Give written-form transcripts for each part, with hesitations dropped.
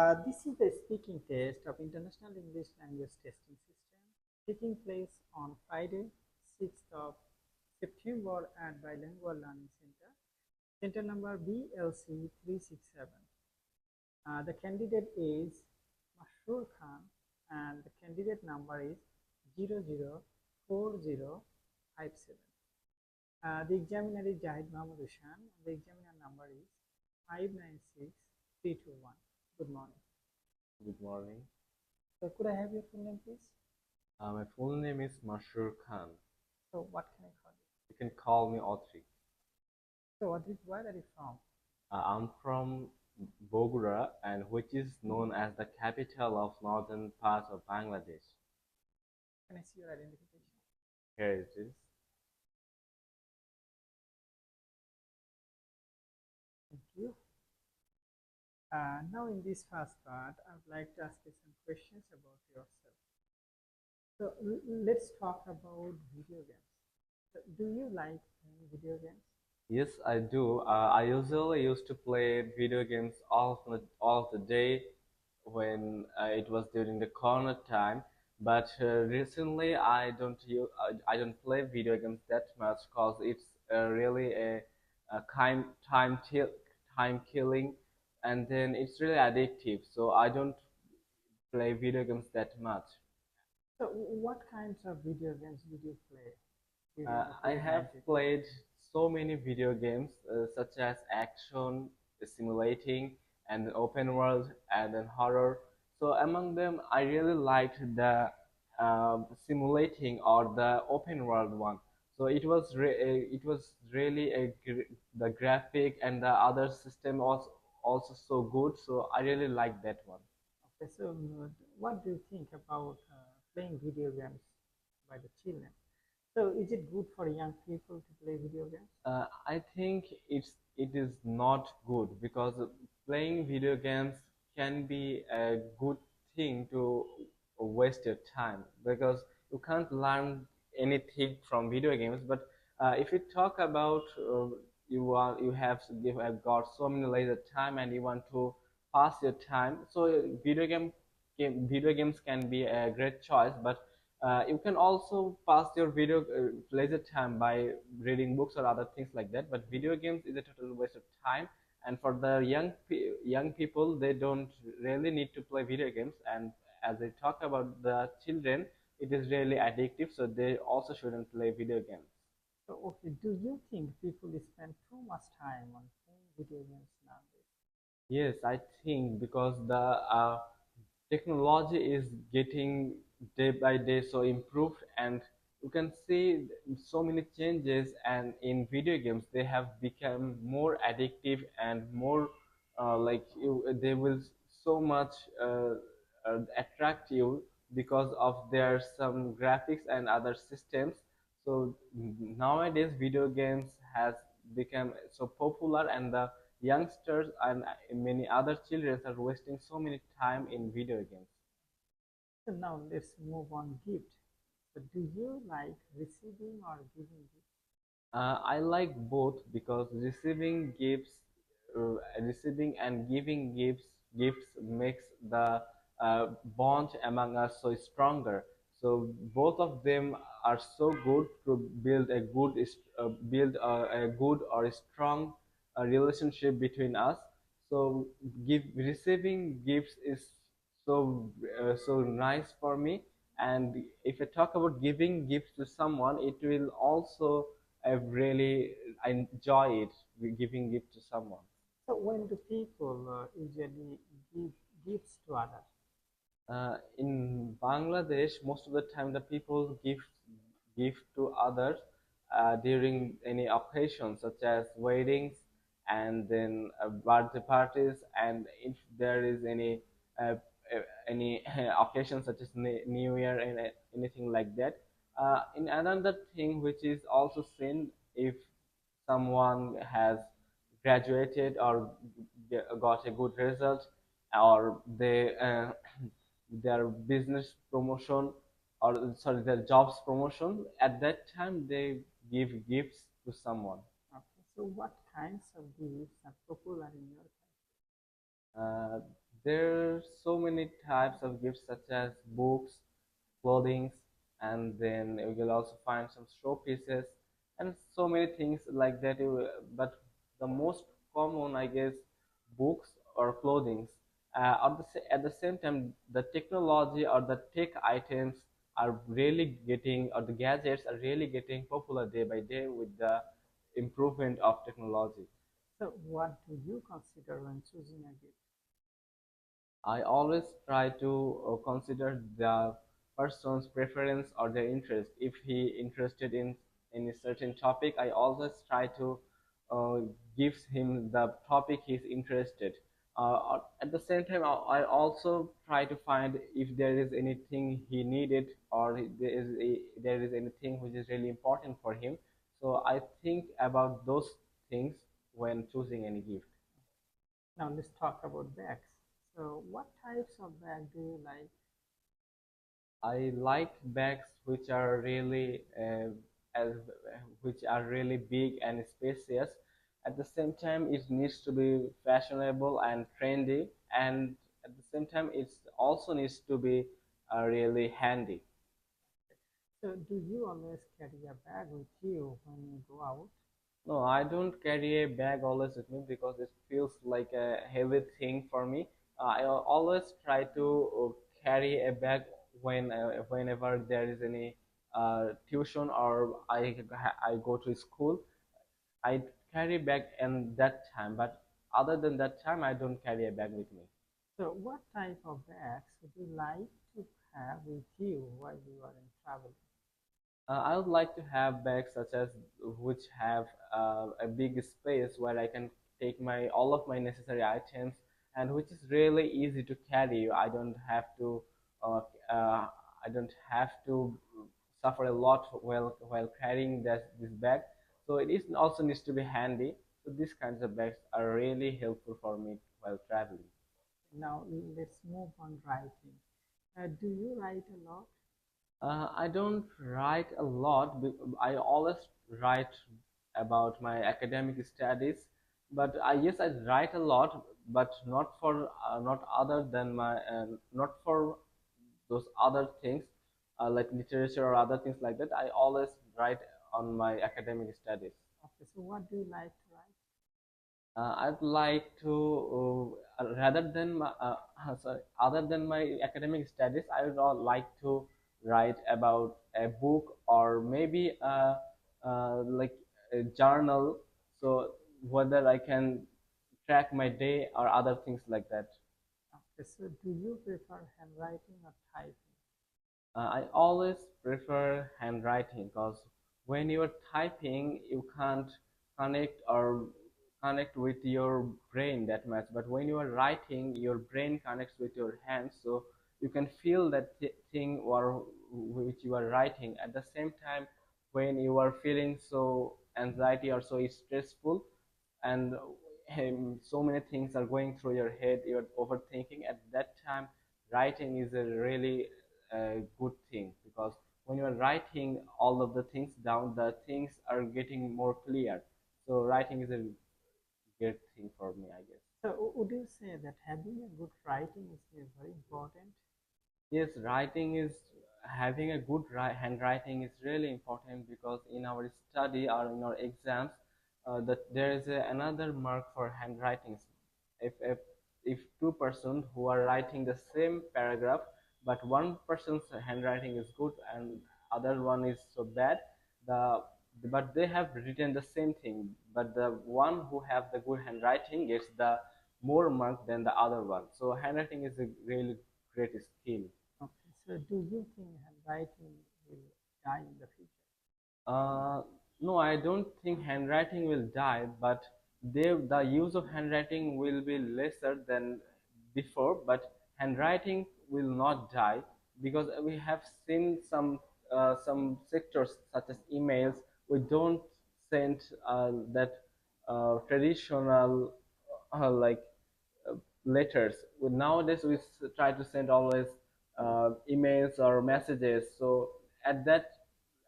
This is the speaking test of International English Language Testing System taking place on Friday, 6th of September at Bilingual Learning Center, center number BLC 367. The candidate is Mashroor Khan and the candidate number is 004057. The examiner is Jahid Mahmood Ushan. The examiner number is 596321. Good morning. Good morning. So could I have your full name, please? My full name is Mashroor Khan. So what can I call you? You can call me Otri. So where are you from? I'm from Bogura, and which is known as the capital of northern part of Bangladesh. Can I see your identification? Here it is. Thank you. Now in this first part, I would like to ask you some questions about yourself. So let's talk about video games. So, do you like playing video games? Yes, I do. I usually used to play video games all of the day when it was during the corona time. But recently, I don't play video games that much because it's really a time killing, and then it's really addictive. So I don't play video games that much. So what kinds of video games did you play during the I have COVID-19? played so many video games, such as action, simulating, and then open world, and then horror. So among them, I really liked the simulating or the open world one. So it was really the graphic and the other system was also so good. So I really liked that one. Okay, so what do you think about playing video games by the children? So is it good for young people to play video games? I think it is not good because playing video games can be a good thing to waste your time because you can't learn anything from video games. But if you talk about you have got so many leisure time and you want to pass your time, so video games can be a great choice. But you can also pass your leisure time by reading books or other things like that. But video games is a total waste of time. And for the young people, they don't really need to play video games. And as I talk about the children, it is really addictive. So they also shouldn't play video games. So, okay, do you think people spend too much time on playing video games nowadays? Yes, I think because the technology is getting day by day so improved, and you can see so many changes, and in video games they have become more addictive and more they will so much attract you because of their some graphics and other systems. So nowadays video games has become so popular, and the youngsters and many other children are wasting so many time in video games. So now let's move on gift. So do you like receiving or giving gifts? I like both because receiving and giving gifts makes the bond among us so stronger. So both of them are so good to build a good or a strong relationship between us. So give receiving gifts is so nice for me. And if I talk about giving gifts to someone, it will also I really enjoy it giving gift to someone. So when do people usually give gifts to others? In Bangladesh, most of the time the people give to others during any occasion such as weddings and then birthday parties, and if there is uh, any occasion such as New Year and anything like that. In another thing which is also seen, if someone has graduated or got a good result, or their business promotion, or sorry, their jobs promotion, at that time they give gifts to someone. Okay, so what kinds of gifts are popular in your country? uh, There are so many types of gifts such as books, clothing, and then you will also find some showpieces and so many things like that. But the most common, I guess, books or clothing. At the same time, the technology or the tech items are really getting, or the gadgets are really getting popular day by day with the improvement of technology. So, what do you consider when choosing a gift? I always try to consider the person's preference or their interest. If he interested in a certain topic, I always try to uh, give him the topic he's interested. At the same time, I also try to find if there is anything he needed, or there is anything which is really important for him. So I think about those things when choosing any gift. Now, let's talk about bags. So, what types of bag do you like? I like bags which are really as which are really big and spacious. At the same time, it needs to be fashionable and trendy, and at the same time, it also needs to be really handy. So, do you always carry a bag with you when you go out? No, I don't carry a bag always with me because it feels like a heavy thing for me. I always try to carry a bag whenever there is any tuition or I go to school. I carry bag in that time, but other than that time, I don't carry a bag with me. So, what type of bags would you like to have with you while you are in travel? I would like to have bags such as which have a big space where I can take my all of my necessary items, and which is really easy to carry. Uh, uh, I don't have to suffer a lot while carrying this bag. So it is also needs to be handy. So these kinds of bags are really helpful for me while traveling. Now, let's move on writing. Do you write a lot? I don't write a lot. I always write about my academic studies, but yes, I write a lot, but not other than my not for those other things like literature or other things like that. I always write on my academic studies. Okay, so what do you like to write? I'd like to rather than sorry, other than my academic studies, I would like to write about a book or maybe like a journal. So whether I can track my day or other things like that. Okay, so do you prefer handwriting or typing? I always prefer handwriting because when you're typing, you can't connect or connect with your brain that much. But when you are writing, your brain connects with your hands, so you can feel that thing or which you are writing. At the same time, when you are feeling so anxiety or so stressful, and so many things are going through your head, you're overthinking. At that time, writing is a really good thing because when you are writing all of the things down, the things are getting more clear. So writing is a great thing for me, I guess. So would you say that having a good writing is very important? Yes, writing is having a good handwriting is really important because in our study or in our exams, that there is another mark for handwritings. If two persons who are writing the same paragraph, but one person's handwriting is good and other one is so bad, the but they have written the same thing, but the one who have the good handwriting gets the more mark than the other one. So handwriting is a really great skill. Okay, so do you think handwriting will die in the future? Uh, no, I don't think handwriting will die, but the use of handwriting will be lesser than before. But handwriting will not die because we have seen some sectors such as emails. We don't send that traditional like uh, letters. Nowadays, we try to send always emails or messages. So at that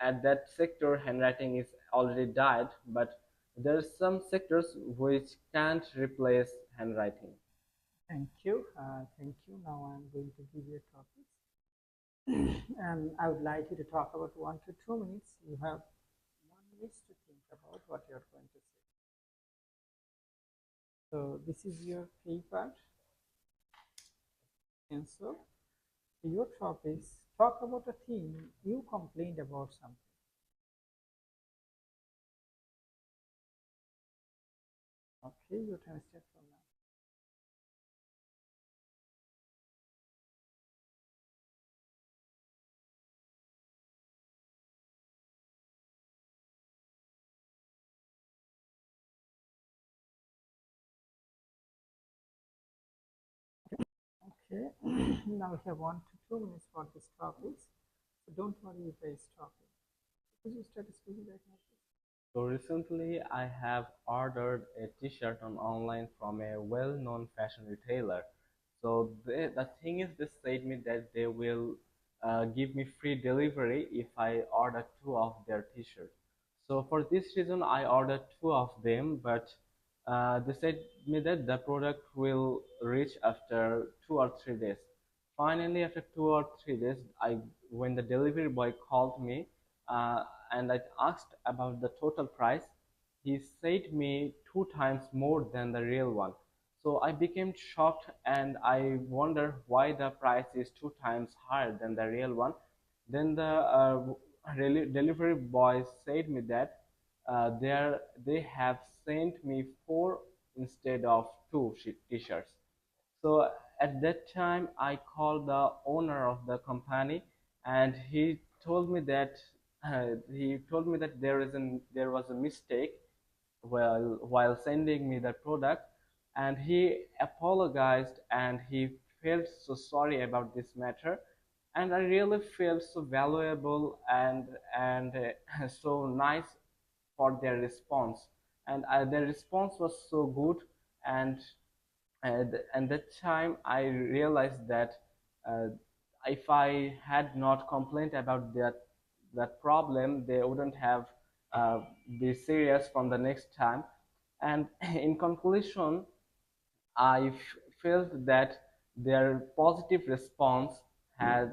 at that sector, handwriting is already died. But there are some sectors which can't replace handwriting. Thank you. Thank you. Now I'm going to give you a topic. And I would like you to talk about 1 to 2 minutes. You have 1 minute to think about what you're going to say. So this is your paper, pencil. Your topics talk about a thing you complained about something. Okay, your time starts from now. Okay, now we have 1 to 2 minutes for this topic. So don't worry if I stop it. Could you start speaking right now, please? So recently, I have ordered a T-shirt on online from a well-known fashion retailer. So the thing is, they said me that they will give me free delivery if I order two of their T-shirts. So for this reason, I ordered two of them, but they said me that the product will reach after 2 or 3 days. Finally, after 2 or 3 days, when the delivery boy called me and I asked about the total price, he said me 2 times more than the real one. So I became shocked and I wonder why the price is 2 times higher than the real one. Then the delivery boy said me that they have sent me four instead of two t-shirts. So at that time, I called the owner of the company, and he told me that there was a mistake while sending me the product, and he apologized and he felt so sorry about this matter, and I really felt so valuable and so nice for their response, and their response was so good, and and that time I realized that uh, if I had not complained about that problem, they wouldn't have uh, be serious from the next time. And in conclusion, I felt that their positive response has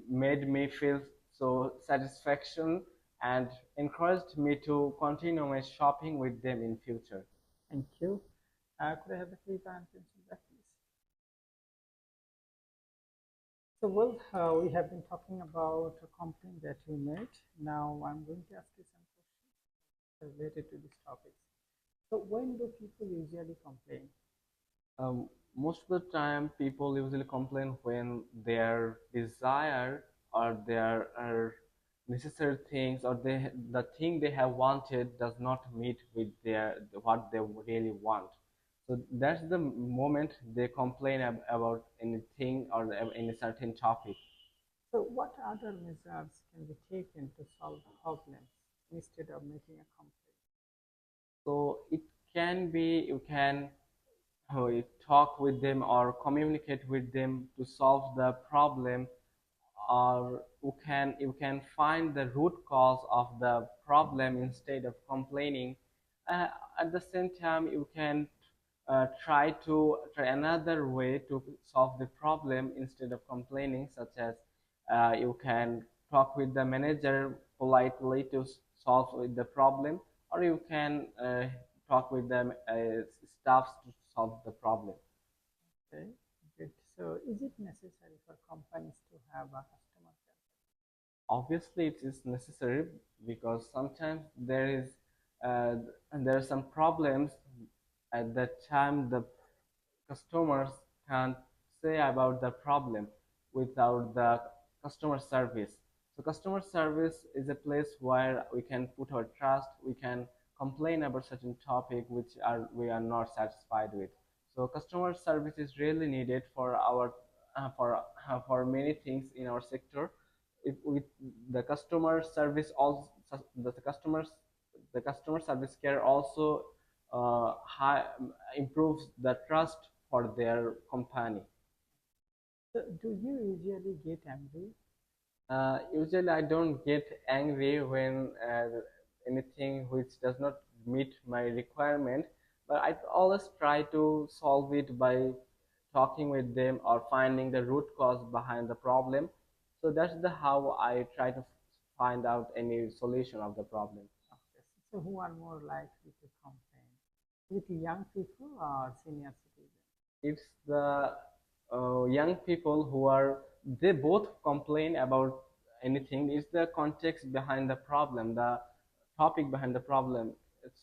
made me feel so satisfaction and encouraged me to continue my shopping with them in future. Thank you. Could I have the paper and pencil back, please? So, well, we have been talking about a complaint that you made. Now, I'm going to ask you some questions related to this topic. So, when do people usually complain? Um, Most of the time, people usually complain when their desire or their necessary things or the thing they have wanted does not meet with their what they really want. So that's the moment they complain about anything or any certain topic. So, what other measures can be taken to solve problems instead of making a complaint? So it can be you can talk with them or communicate with them to solve the problem, or you can find the root cause of the problem instead of complaining. uh, at the same time, you can try another way to solve the problem instead of complaining, such as you can talk with the manager politely to solve with the problem, or you can talk with them staffs to solve the problem. Okay, good. So, is it necessary for companies to have a customer care? Obviously it is necessary, because sometimes uh, there are some problems at that time the customers can't say about the problem without the customer service. So customer service is a place where we can put our trust, we can complain about certain topic which we are not satisfied with. So customer service is really needed for our for many things in our sector. If with the customer service also, the customer service care also high, improves the trust for their company. So, do you usually get angry? Usually, I don't get angry when anything which does not meet my requirement, but I always try to solve it by talking with them or finding the root cause behind the problem. So that's the how I try to find out any solution of the problem. Okay. So who are more likely to complain? With young people or senior citizens? It's the young people who are, they both complain about anything. It's the context behind the problem, the topic behind the problem.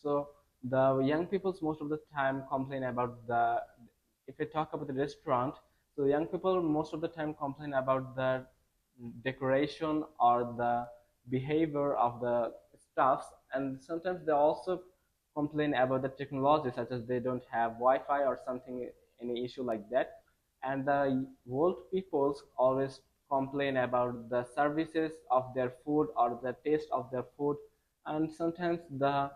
So the young people's most of the time complain about the, if we talk about the restaurant, so young people most of the time complain about the decoration or the behavior of the staffs, and sometimes they also complain about the technology, such as they don't have Wi-Fi or something, any issue like that. And the old peoples always complain about the services of their food or the taste of their food, and sometimes the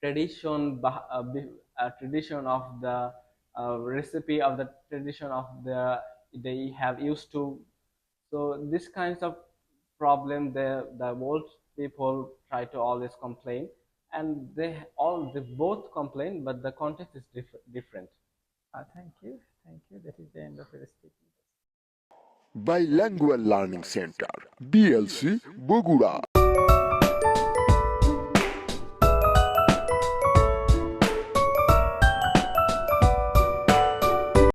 tradition of the recipe of the tradition of the they have used to. So this kinds of problem, the old people try to always complain, and they both complain, but the context is different. Thank you. Thank you. That is the end of your speaking. Bilingual Learning Center, BLC, Bogura.